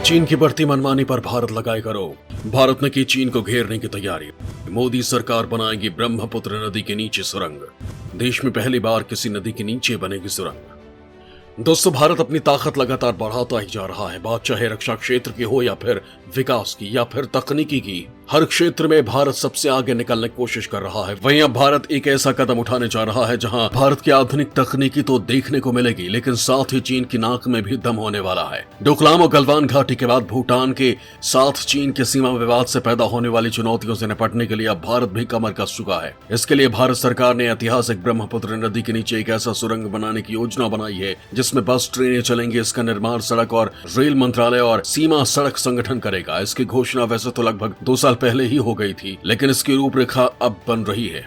चीन की बढ़ती मनमानी पर भारत लगाएगा रोक। भारत ने की चीन को घेरने की तैयारी। मोदी सरकार बनाएगी ब्रह्मपुत्र नदी के नीचे सुरंग। देश में पहली बार किसी नदी के नीचे बनेगी सुरंग। दोस्तों, भारत अपनी ताकत लगातार बढ़ाता ही जा रहा है। बात चाहे रक्षा क्षेत्र की हो या फिर विकास की या फिर तकनीकी की, हर क्षेत्र में भारत सबसे आगे निकलने की कोशिश कर रहा है। वहीं अब भारत एक ऐसा कदम उठाने जा रहा है जहां भारत की आधुनिक तकनीकी तो देखने को मिलेगी, लेकिन साथ ही चीन की नाक में भी दम होने वाला है। डोकलाम और गलवान घाटी के बाद भूटान के साथ चीन के सीमा विवाद से पैदा होने वाली चुनौतियों से निपटने के लिए अब भारत भी कमर कस चुका है। इसके लिए भारत सरकार ने ऐतिहासिक ब्रह्मपुत्र नदी के नीचे एक ऐसा सुरंग बनाने की योजना बनाई है जिसमें बस ट्रेनें चलेंगी। इसका निर्माण सड़क और रेल मंत्रालय और सीमा सड़क संगठन करेगा। इसकी घोषणा वैसे तो लगभग 2 साल पहले ही हो गई थी, लेकिन इसकी रूपरेखा अब बन रही है।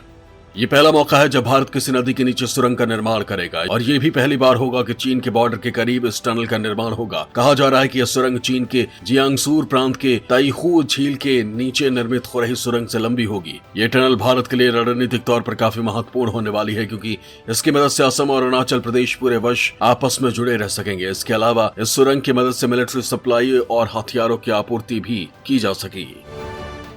ये पहला मौका है जब भारत किसी नदी के नीचे सुरंग का निर्माण करेगा और ये भी पहली बार होगा कि चीन के बॉर्डर के करीब इस टनल का निर्माण होगा। कहा जा रहा है कि यह सुरंग चीन के जियांगसू प्रांत के ताइहू झील के नीचे निर्मित हो रही सुरंग से लंबी होगी। ये टनल भारत के लिए रणनीतिक तौर पर काफी महत्वपूर्ण होने वाली है, क्योंकि इसकी मदद से असम और अरुणाचल प्रदेश पूरे वर्ष आपस में जुड़े रह सकेंगे। इसके अलावा इस सुरंग की मदद से मिलिट्री सप्लाई और हथियारों की आपूर्ति भी की जा सकेगी।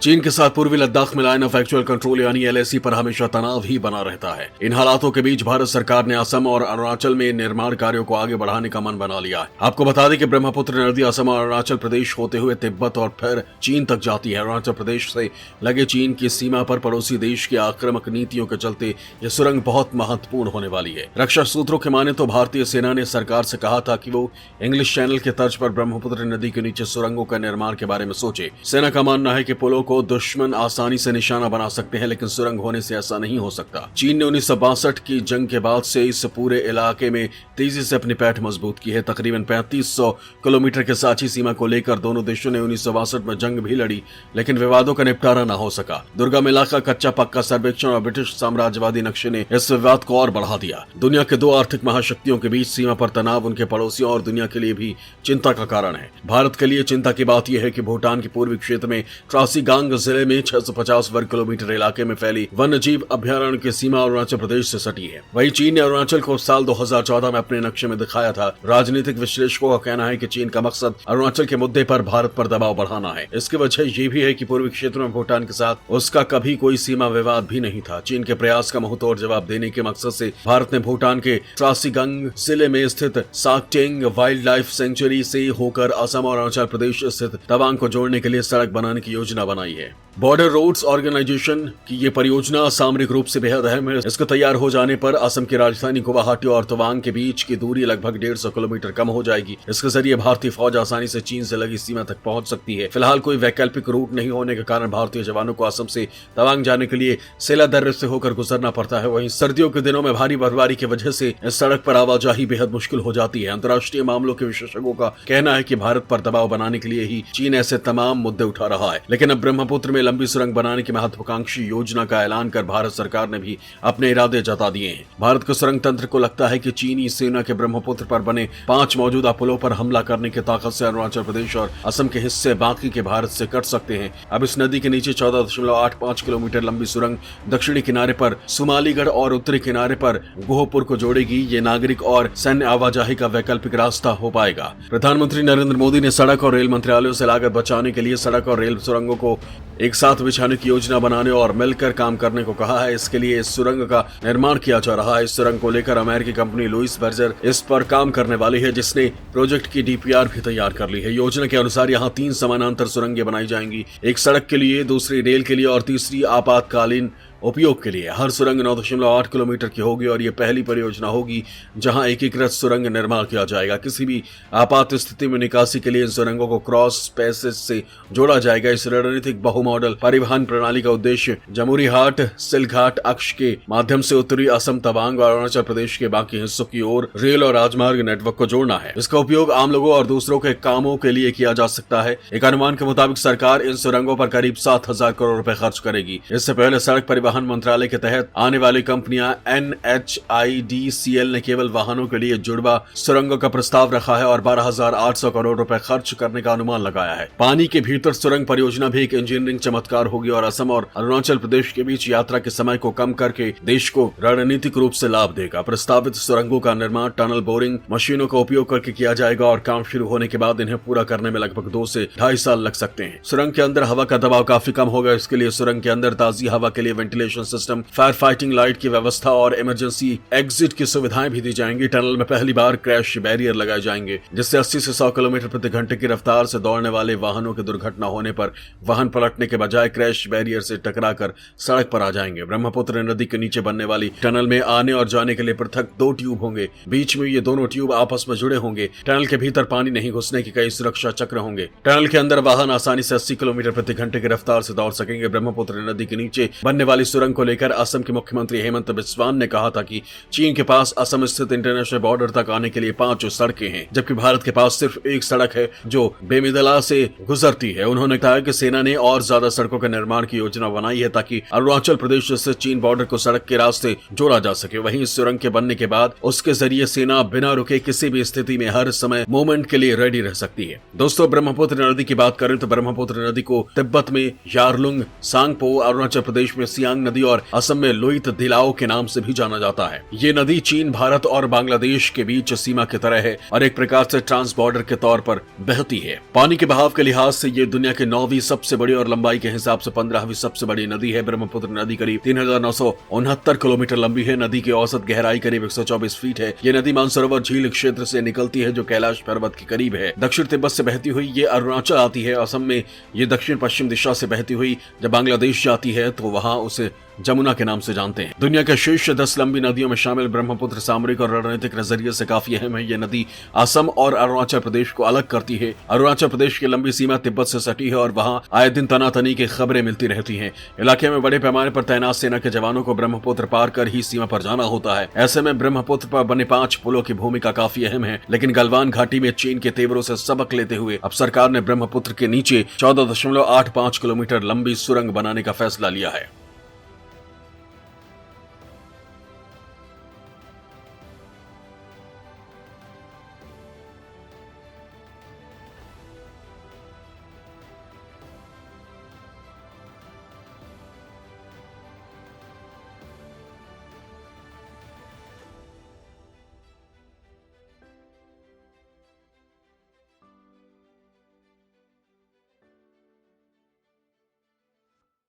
चीन के साथ पूर्वी लद्दाख में लाइन ऑफ एक्चुअल कंट्रोल यानी LAC पर हमेशा तनाव ही बना रहता है। इन हालातों के बीच भारत सरकार ने असम और अरुणाचल में निर्माण कार्यों को आगे बढ़ाने का मन बना लिया है। आपको बता दें कि ब्रह्मपुत्र नदी असम और अरुणाचल प्रदेश होते हुए तिब्बत और फिर चीन तक जाती है। अरुणाचल प्रदेश से लगे चीन की सीमा पर पड़ोसी देश की आक्रामक नीतियों के चलते यह सुरंग बहुत महत्वपूर्ण होने वाली है। रक्षा सूत्रों के माने तो भारतीय सेना ने सरकार से कहा था कि वो इंग्लिश चैनल के तर्ज पर ब्रह्मपुत्र नदी के नीचे सुरंगों का निर्माण के बारे में सोचे। सेना का मानना है कि पुलों को दुश्मन आसानी से निशाना बना सकते हैं, लेकिन सुरंग होने से ऐसा नहीं हो सकता। चीन ने 1962 की जंग के बाद से इस पूरे इलाके में तेजी से अपनी पैठ मजबूत की है। तकरीबन 3500 किलोमीटर के सांची सीमा को लेकर दोनों देशों ने 1962 में जंग भी लड़ी, लेकिन विवादों का निपटारा न हो सका। दुर्गम इलाका, कच्चा पक्का सर्वेक्षण और ब्रिटिश साम्राज्यवादी नक्शे ने इस विवाद को और बढ़ा दिया। दुनिया के 2 आर्थिक महाशक्तियों के बीच सीमा पर तनाव उनके पड़ोसियों और दुनिया के लिए भी चिंता का कारण है। भारत के लिए चिंता की बात यह है कि भूटान के पूर्वी क्षेत्र में त्रासीगांग जिले में 650 वर्ग किलोमीटर इलाके में फैली वन्य जीव अभयारण्य की सीमा अरुणाचल प्रदेश से सटी है। वहीं चीन ने अरुणाचल को साल 2014 में अपने नक्शे में दिखाया था। राजनीतिक विश्लेषकों का कहना है कि चीन का मकसद अरुणाचल के मुद्दे पर भारत पर दबाव बढ़ाना है। इसकी वजह ये भी है कि पूर्वी क्षेत्र में भूटान के साथ उसका कभी कोई सीमा विवाद भी नहीं था। चीन के प्रयास का मुंहतोड़ जवाब देने के मकसद से भारत ने भूटान के त्रासीगांग जिले में स्थित साकटेंग वाइल्ड लाइफ सेंचुरी से होकर असम और अरुणाचल प्रदेश स्थित तवांग को जोड़ने के लिए सड़क बनाने की योजना बनाई है। बॉर्डर रोड्स ऑर्गेनाइजेशन की ये परियोजना सामरिक रूप से बेहद अहम है। इसके तैयार हो जाने पर असम की राजधानी गुवाहाटी और तवांग के बीच की दूरी लगभग 150 किलोमीटर कम हो जाएगी। इसके जरिए भारतीय फौज आसानी से चीन से लगी सीमा तक पहुंच सकती है। फिलहाल कोई वैकल्पिक रूट नहीं होने के कारण भारतीय जवानों को असम से तवांग जाने के लिए सेला दर्रे से होकर गुजरना पड़ता है। वहीं सर्दियों के दिनों में भारी बर्फबारी की वजह से इस सड़क पर आवाजाही बेहद मुश्किल हो जाती है। अंतर्राष्ट्रीय मामलों के विशेषज्ञों का कहना है कि भारत पर दबाव बनाने के लिए ही चीन ऐसे तमाम मुद्दे उठा रहा है। लेकिन अब ब्रह्मपुत्र में लंबी सुरंग बनाने की महत्वाकांक्षी योजना का ऐलान कर भारत सरकार ने भी अपने इरादे जता दिए हैं। भारत के सुरंग तंत्र को लगता है कि चीनी सेना के ब्रह्मपुत्र पर बने 5 मौजूदा पुलों पर हमला करने की ताकत से अरुणाचल प्रदेश और असम के हिस्से बाकी के भारत से कट सकते हैं। अब इस नदी के नीचे 14.85 किलोमीटर लंबी सुरंग दक्षिणी किनारे पर सुमालीगढ़ और उत्तरी किनारे पर गोहपुर को जोड़ेगी। ये नागरिक और सैन्य आवाजाही का वैकल्पिक रास्ता हो पाएगा। प्रधानमंत्री नरेंद्र मोदी ने सड़क और रेल मंत्रालयों से लागत बचाने के लिए सड़क और रेल सुरंगों को एक साथ बिछाने की योजना बनाने और मिलकर काम करने को कहा है। इसके लिए इस सुरंग का निर्माण किया जा रहा है। इस सुरंग को लेकर अमेरिकी कंपनी लुइस बर्जर इस पर काम करने वाली है, जिसने प्रोजेक्ट की DPR भी तैयार कर ली है। योजना के अनुसार यहाँ 3 समानांतर सुरंगें बनाई जाएंगी, एक सड़क के लिए, दूसरी रेल के लिए और तीसरी आपातकालीन उपयोग के लिए। हर सुरंग 9.8 किलोमीटर की होगी और ये पहली परियोजना होगी जहां एकीकृत सुरंग निर्माण किया जाएगा। किसी भी आपात स्थिति में निकासी के लिए इन सुरंगों को क्रॉस पैसेज से जोड़ा जाएगा। इस रणनीतिक बहुमॉडल परिवहन प्रणाली का उद्देश्य जमुरीहाट सिलघाट अक्ष के माध्यम से उत्तरी असम, तवांग और अरुणाचल प्रदेश के बाकी हिस्सों की ओर रेल और राजमार्ग नेटवर्क को जोड़ना है। इसका उपयोग आम लोगों और दूसरों के कामों के लिए किया जा सकता है। एक अनुमान के मुताबिक सरकार इन सुरंगों पर करीब 7,000 करोड़ रुपए खर्च करेगी। इससे पहले सड़क परिवहन परिवहन मंत्रालय के तहत आने वाली कंपनियां NHIDCL ने केवल वाहनों के लिए जुड़वा सुरंगों का प्रस्ताव रखा है और 12,800 करोड़ रुपए खर्च करने का अनुमान लगाया है। पानी के भीतर सुरंग परियोजना भी एक इंजीनियरिंग चमत्कार होगी और असम और अरुणाचल प्रदेश के बीच यात्रा के समय को कम करके देश को रणनीतिक रूप से लाभ देगा। प्रस्तावित सुरंगों का निर्माण टनल बोरिंग मशीनों का उपयोग करके किया जाएगा और काम शुरू होने के बाद इन्हें पूरा करने में लगभग 2 से 2.5 साल लग सकते हैं। सुरंग के अंदर हवा का दबाव काफी कम होगा। इसके लिए सुरंग के अंदर ताजी हवा के लिए ventilation system, fire fighting light की व्यवस्था और इमरजेंसी एग्जिट की सुविधाएं भी दी जाएंगी। टनल में पहली बार क्रैश बैरियर लगाए जाएंगे, जिससे 80 से 100 किलोमीटर प्रति घंटे की रफ्तार से दौड़ने वाले वाहनों की दुर्घटना होने पर वाहन पलटने के बजाय क्रैश बैरियर से टकराकर सड़क पर आ जाएंगे। ब्रह्मपुत्र नदी के नीचे बनने वाली टनल में आने और जाने के लिए पृथक 2 ट्यूब होंगे। बीच में ये दोनों ट्यूब आपस में जुड़े होंगे। टनल के भीतर पानी नहीं घुसने के कई सुरक्षा चक्र होंगे। टनल के अंदर वाहन आसानी से 80 किलोमीटर प्रति घंटे की रफ्तार से दौड़ सकेंगे। ब्रह्मपुत्र नदी के नीचे बनने वाली सुरंग को लेकर असम के मुख्यमंत्री हेमंत बिस्वान ने कहा था कि चीन के पास असम स्थित इंटरनेशनल बॉर्डर तक आने के लिए 5 सड़कें हैं, जबकि भारत के पास सिर्फ एक सड़क है जो बेमिदला से गुजरती है। उन्होंने कहा कि सेना ने और ज्यादा सड़कों के निर्माण की योजना बनाई है ताकि अरुणाचल प्रदेश से चीन बॉर्डर को सड़क के रास्ते जोड़ा जा सके। वहीं इस सुरंग के बनने के बाद उसके जरिए सेना बिना रुके किसी भी स्थिति में हर समय मूवमेंट के लिए रेडी रह सकती है। दोस्तों, ब्रह्मपुत्र नदी की बात करें तो ब्रह्मपुत्र नदी को तिब्बत में यारलुंग सांगपो, अरुणाचल प्रदेश में सियांग नदी और असम में लोहित दिलाओ के नाम से भी जाना जाता है। ये नदी चीन, भारत और बांग्लादेश के बीच सीमा की तरह है और एक प्रकार से ट्रांस बॉर्डर के तौर पर बहती है। पानी के बहाव के लिहाज से ये दुनिया की 9वीं सबसे बड़ी और लंबाई के हिसाब से 15वीं सबसे बड़ी नदी है। ब्रह्मपुत्र नदी करीब 3,969 किलोमीटर लंबी है। नदी की औसत गहराई करीब 124 फीट है। ये नदी मानसरोवर झील क्षेत्र से निकलती है जो कैलाश पर्वत के करीब है। दक्षिण तिब्बत से बहती हुई ये अरुणाचल आती है। असम में ये दक्षिण पश्चिम दिशा से बहती हुई जब बांग्लादेश जाती है तो वहां उसे जमुना के नाम से जानते हैं। दुनिया के शीर्ष 10 लंबी नदियों में शामिल ब्रह्मपुत्र सामरिक और रणनीतिक नजरिए से काफी अहम है। यह नदी असम और अरुणाचल प्रदेश को अलग करती है। अरुणाचल प्रदेश की लंबी सीमा तिब्बत से सटी है और वहां आए दिन तनातनी की खबरें मिलती रहती हैं। इलाके में बड़े पैमाने पर तैनात सेना के जवानों को ब्रह्मपुत्र पार कर ही सीमा पर जाना होता है। ऐसे में ब्रह्मपुत्र पर बने 5 पुलों की भूमिका काफी अहम है। लेकिन गलवान घाटी में चीन के तेवरों से सबक लेते हुए अब सरकार ने ब्रह्मपुत्र के नीचे 14.85 किलोमीटर लंबी सुरंग बनाने का फैसला लिया है।